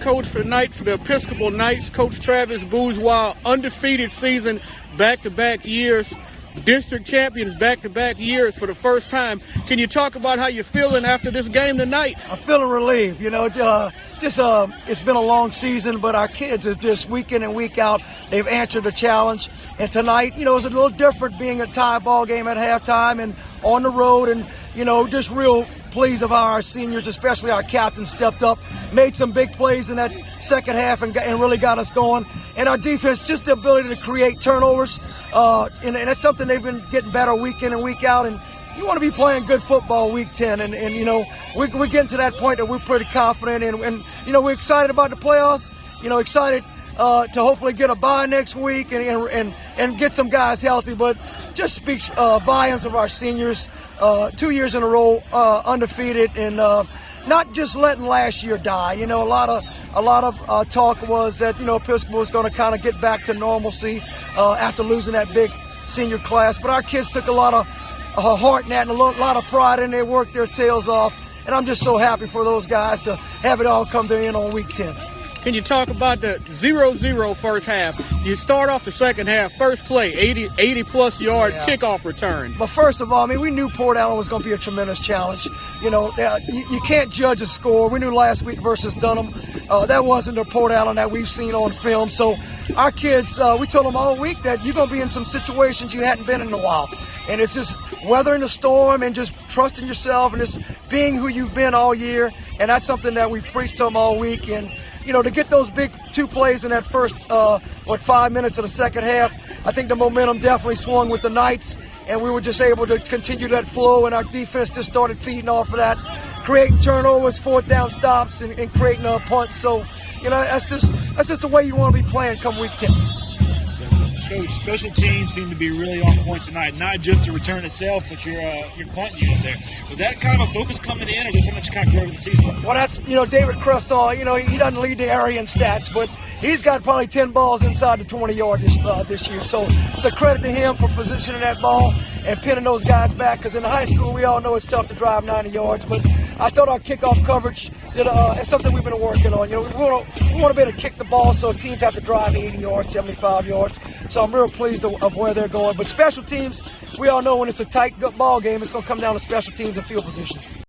Coach for the night for the Episcopal Knights, Coach Travis Bourgeois, undefeated season, back-to-back years, district champions back-to-back years for the first time. Can you talk about how you're feeling after this game tonight? I'm feeling relieved. It's been a long season, but our kids are just week in and week out. They've answered the challenge. And tonight, it was a little different being a tie ball game at halftime and on the road, and, just real pleased of how our seniors, especially our captain, stepped up, made some big plays in that second half and really got us going. And our defense, just the ability to create turnovers, and that's something they've been getting better week in and week out. And you want to be playing good football week 10, and we're getting to that point that we're pretty confident, and we're excited about the playoffs. Excited to hopefully get a bye next week and get some guys healthy. But just speaks volumes of our seniors, 2 years in a row undefeated, and not just letting last year die. A lot of talk was that Episcopal was going to kind of get back to normalcy after losing that big senior class. But our kids took a lot of heart in that and a lot of pride in it. They worked their tails off, and I'm just so happy for those guys to have it all come to an end on week 10. Can you talk about the 0-0 first half? You start off the second half, first play, 80-plus yard kickoff return. But first of all, we knew Port Allen was going to be a tremendous challenge. You can't judge a score. We knew last week versus Dunham, that wasn't the Port Allen that we've seen on film. So our kids, we told them all week that you're going to be in some situations you hadn't been in a while. And it's just weathering the storm and just trusting yourself and just being who you've been all year. And that's something that we've preached to them all week. And to get those big two plays in that first, 5 minutes of the second half, I think the momentum definitely swung with the Knights, and we were just able to continue that flow, and our defense just started feeding off of that, creating turnovers, fourth down stops, and creating punts. So, that's just the way you want to be playing come week 10. Coach, special teams seem to be really on point tonight. Not just the return itself, but your punt unit there. Was that kind of a focus coming in, or just something that kind of grew over the season? Well, that's David Cressall. He doesn't lead the area in stats, but he's got probably 10 balls inside the 20-yard this year. So it's a credit to him for positioning that ball and pinning those guys back. Because in high school, we all know it's tough to drive 90 yards, but I thought our kickoff coverage is something we've been working on. We want to be able to kick the ball so teams have to drive 80 yards, 75 yards. So I'm real pleased of where they're going. But special teams, we all know when it's a tight ball game, it's going to come down to special teams and field position.